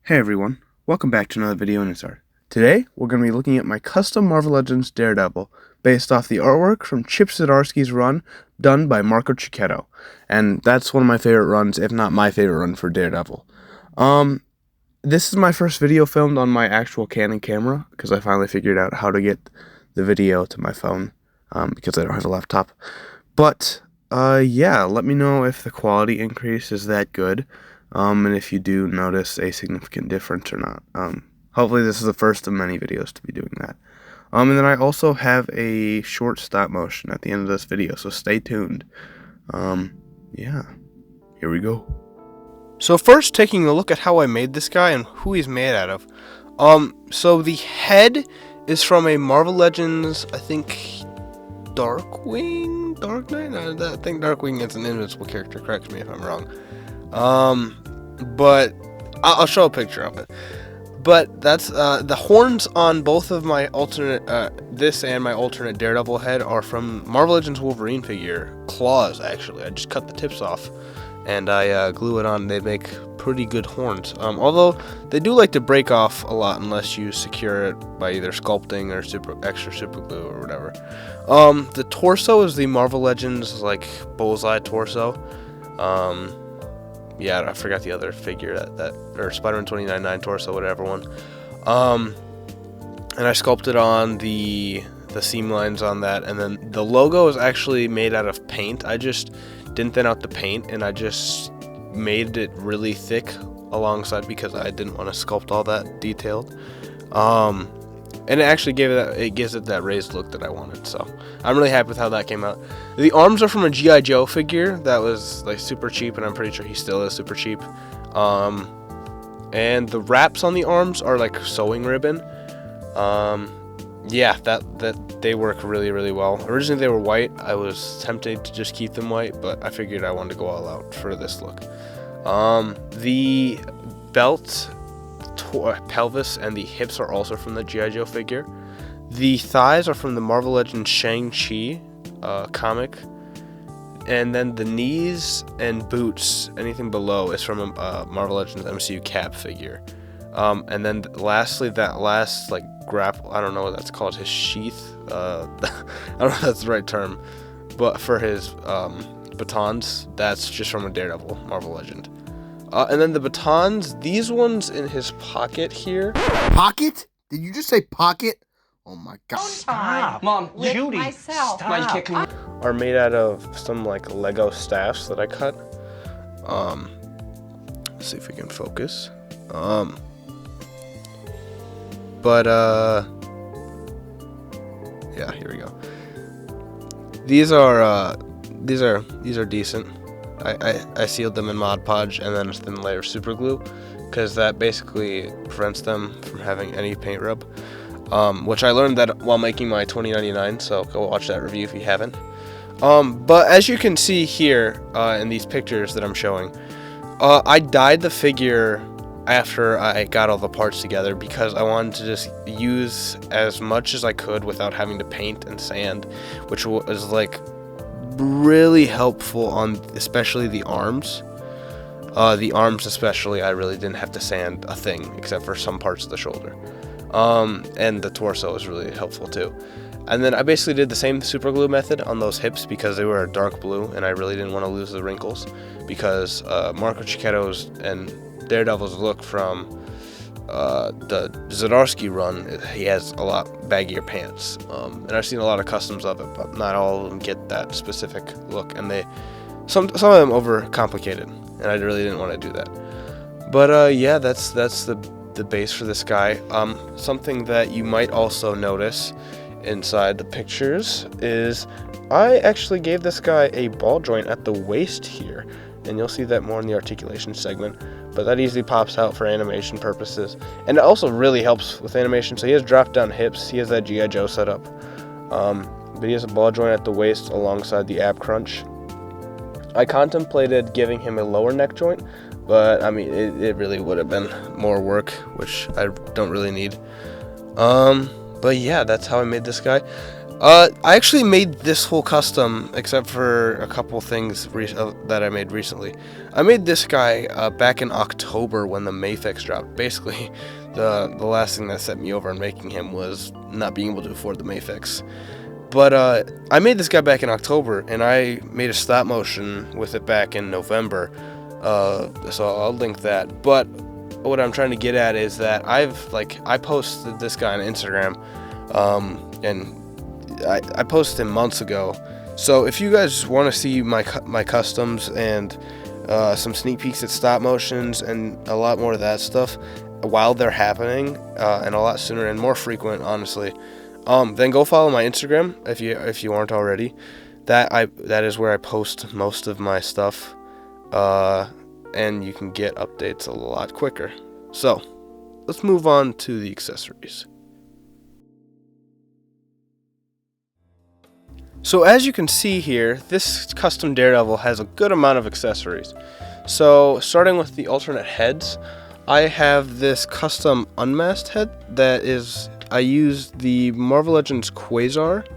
Hey everyone, welcome back to another video in Insart. Today, we're going to be looking at my custom Marvel Legends Daredevil, based off the artwork from Chip Zdarsky's run, done by Marco Cicchetto. And that's one of my favorite runs, if not my favorite run for Daredevil. This is my first video filmed on my actual Canon camera, because I finally figured out how to get the video to my phone, because I don't have a laptop. But, yeah, let me know if the quality increase is that good. And if you do notice a significant difference or not. Hopefully this is the first of many videos to be doing that. And then I also have a short stop motion at the end of this video, so stay tuned. Yeah, here we go. So first, taking a look at how I made this guy and who he's made out of. So the head is from a Marvel Legends, I think, Darkwing? Dark Knight? I think Darkwing is an invincible character, correct me if I'm wrong. But I'll show a picture of it. But that's the horns on both of my alternate this and my alternate Daredevil head are from Marvel Legends Wolverine figure claws. Actually, I just cut the tips off and I glue it on. They make pretty good horns. Although they do like to break off a lot unless you secure it by either sculpting or extra super glue or whatever. The torso is the Marvel Legends like bullseye torso. Yeah, I forgot the other figure or Spider-Man 29.9 torso, whatever one. And I sculpted on the seam lines on that, and then the logo is actually made out of paint. I just didn't thin out the paint, and I just made it really thick alongside because I didn't want to sculpt all that detailed. And it actually gives it that raised look that I wanted, so I'm really happy with how that came out. The arms are from a G.I. Joe figure that was like super cheap, and I'm pretty sure he still is super cheap. And the wraps on the arms are like sewing ribbon. Yeah, that they work really, really well. Originally they were white. I was tempted to just keep them white, but I figured I wanted to go all out for this look. The belt, pelvis, and the hips are also from the G.I. Joe figure. The thighs are from the Marvel Legends Shang-Chi comic. And then the knees and boots, anything below, is from a Marvel Legends MCU Cap figure. And then lastly, that last like grapple, I don't know what that's called, his sheath. I don't know if that's the right term, but for his batons, that's just from a Daredevil Marvel Legend. And then the batons, these ones in his pocket here. Pocket? Did you just say pocket? Oh my god. Stop. Mom, Judy, myself. stop. Are made out of some like Lego staffs that I cut. Let's see if we can focus. Yeah, here we go. These are decent. I sealed them in Mod Podge and then a thin layer of super glue, because that basically prevents them from having any paint rub. Which I learned that while making my 2099, so go watch that review if you haven't. But as you can see here in these pictures that I'm showing, I dyed the figure after I got all the parts together because I wanted to just use as much as I could without having to paint and sand, which was like really helpful on especially the arms. The arms especially, I really didn't have to sand a thing except for some parts of the shoulder. And the torso was really helpful too. And then I basically did the same super glue method on those hips because they were a dark blue and I really didn't want to lose the wrinkles, because Marco Cicchetto's and Daredevil's look from the Zdarsky run, he has a lot baggier pants. And I've seen a lot of customs of it, but not all of them get that specific look, and some of them overcomplicated, and I really didn't want to do that. But yeah, that's the base for this guy. Something that you might also notice inside the pictures is I actually gave this guy a ball joint at the waist here, and you'll see that more in the articulation segment, but that easily pops out for animation purposes, and it also really helps with animation. So he has drop down hips, he has that G.I. Joe setup, but he has a ball joint at the waist alongside the ab crunch. I contemplated giving him a lower neck joint, but I mean it really would have been more work, which I don't really need. But yeah, that's how I made this guy. I actually made this whole custom, except for a couple things that I made recently. I made this guy back in October when the Mayfix dropped. Basically, the last thing that set me over in making him was not being able to afford the Mayfix. But I made this guy back in October, and I made a stop motion with it back in November. So I'll link that. But what I'm trying to get at is that I posted this guy on Instagram, and I posted him months ago. So if you guys want to see my customs and some sneak peeks at stop motions and a lot more of that stuff while they're happening, and a lot sooner and more frequent, honestly, then go follow my Instagram if you aren't already. That is where I post most of my stuff, and you can get updates a lot quicker. So let's move on to the accessories. So as you can see here, this custom Daredevil has a good amount of accessories. So starting with the alternate heads, I have this custom unmasked head I used the Marvel Legends Quasar.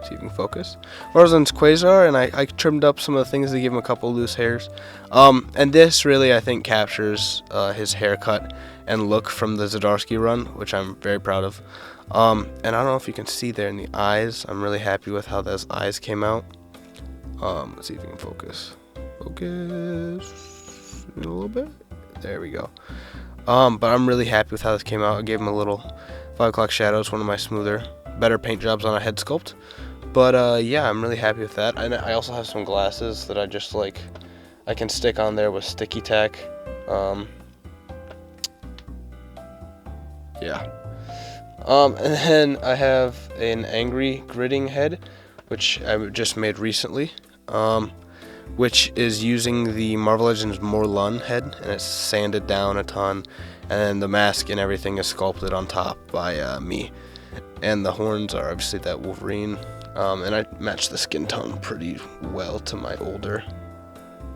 See if you can focus. Marvel Legends Quasar, and I trimmed up some of the things to give him a couple loose hairs. And this really, I think, captures his haircut and look from the Zdarsky run, which I'm very proud of. And I don't know if you can see there in the eyes. I'm really happy with how those eyes came out. Let's see if you can focus. Focus a little bit. There we go. But I'm really happy with how this came out. I gave him a little 5 o'clock shadows, one of my better paint jobs on a head sculpt. But yeah, I'm really happy with that. And I also have some glasses that I can stick on there with sticky tack. Yeah. And then I have an angry gritting head, which I just made recently, which is using the Marvel Legends Morlun head, and it's sanded down a ton, and then the mask and everything is sculpted on top by me. And the horns are obviously that Wolverine, and I matched the skin tone pretty well to my older,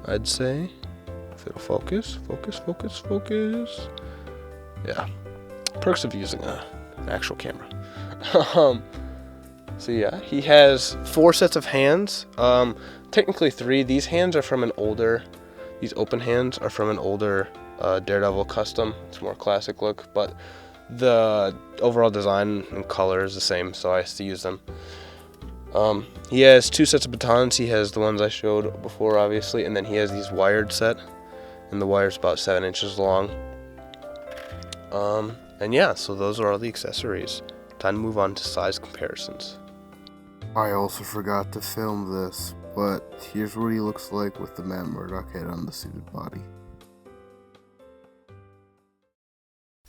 I'd say. If it'll focus. Yeah. Perks of using an actual camera. So yeah, he has 4 sets of hands. Technically 3. These open hands are from an older Daredevil custom. It's more classic look, but the overall design and color is the same, so I still use them. He has 2 sets of batons. He has the ones I showed before, obviously, and then he has these wired set, and the wire's about 7 inches long. And yeah, so those are all the accessories. Time to move on to size comparisons. I also forgot to film this, but here's what he looks like with the Matt Murdock head on the suited body.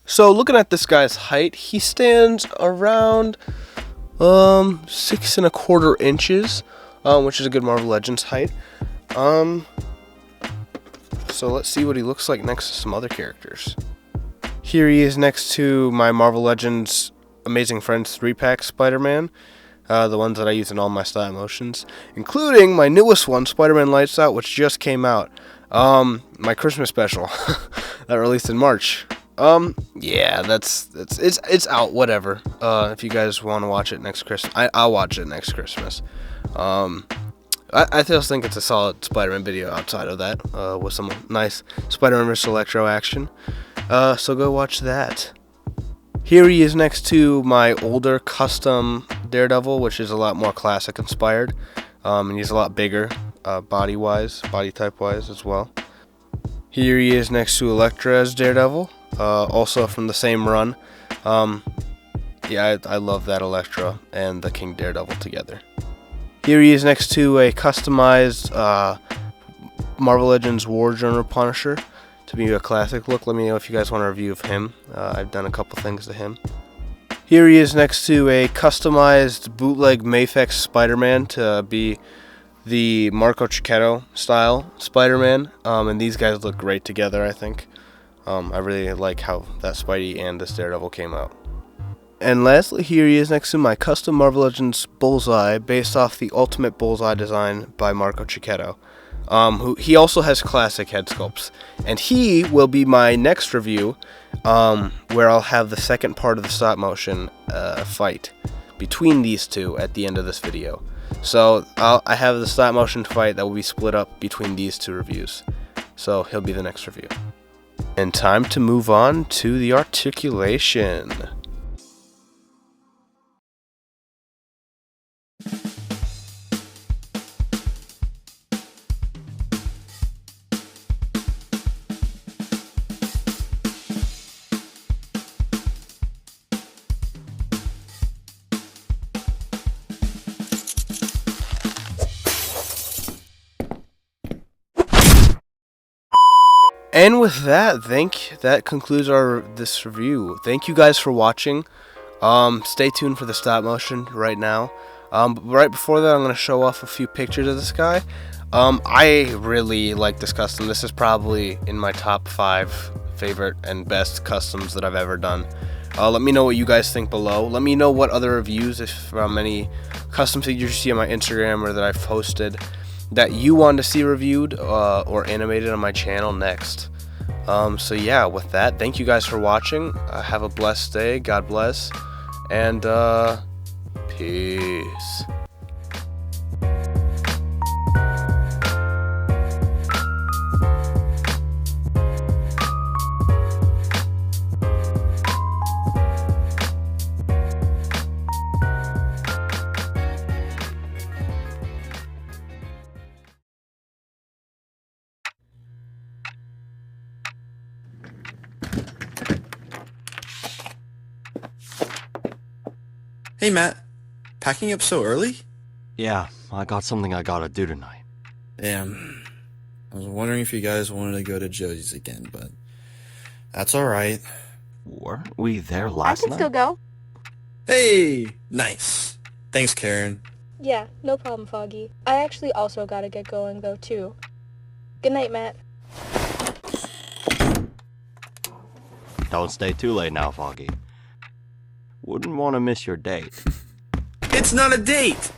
So looking at this guy's height, he stands around 6¼ inches, which is a good Marvel Legends height. So let's see what he looks like next to some other characters. Here he is next to my Marvel Legends Amazing Friends 3-pack Spider-Man, the ones that I use in all my stop motions, including my newest one, Spider-Man Lights Out, which just came out, my Christmas special that released in March. Yeah, it's out, whatever. If you guys want to watch it next Christmas, I'll watch it next Christmas. I just think it's a solid Spider-Man video outside of that, with some nice Spider-Man vs. Electro action. So go watch that. Here he is next to my older custom Daredevil, which is a lot more classic inspired. And he's a lot bigger, body type wise as well. Here he is next to Elektra as Daredevil, also from the same run. Yeah, I love that Elektra and the King Daredevil together. Here he is next to a customized Marvel Legends War Journal Punisher to be a classic look. Let me know if you guys want a review of him. I've done a couple things to him. Here he is next to a customized bootleg Mayfix Spider-Man to be the Marco Cicchetto style Spider-Man. And these guys look great together, I think. I really like how that Spidey and this Daredevil came out. And lastly, here he is next to my custom Marvel Legends Bullseye, based off the Ultimate Bullseye design by Marco Cicchetto. He also has classic head sculpts, and he will be my next review, where I'll have the second part of the stop motion fight between these two at the end of this video. So I have the stop motion fight that will be split up between these two reviews. So he'll be the next review. And time to move on to the articulation. And with that, that concludes this review. Thank you guys for watching. Stay tuned for the stop motion right now. But right before that, I'm going to show off a few pictures of this guy. I really like this custom. This is probably in my top 5 favorite and best customs that I've ever done. Let me know what you guys think below. Let me know what other reviews, if from any custom figures you see on my Instagram or that I've posted, that you want to see reviewed or animated on my channel next. So yeah, with that, thank you guys for watching. Have a blessed day. God bless. And peace. Hey Matt, packing up so early? Yeah, I got something I gotta do tonight. Damn. I was wondering if you guys wanted to go to Josie's again, but that's alright. Weren't we there last I can night? still go. Hey! Nice. Thanks, Karen. Yeah, no problem, Foggy. I actually also gotta get going, though, too. Good night, Matt. Don't stay too late now, Foggy. Wouldn't want to miss your date. It's not a date!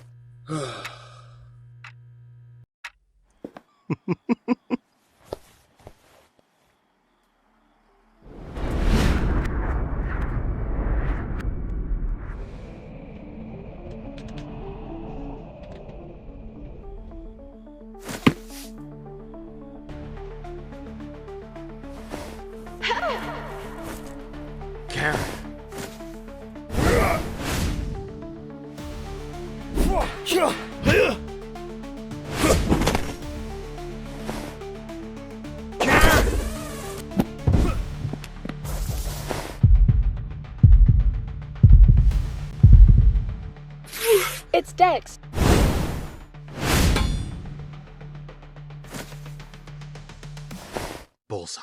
Karen. It's Dex. Bullseye.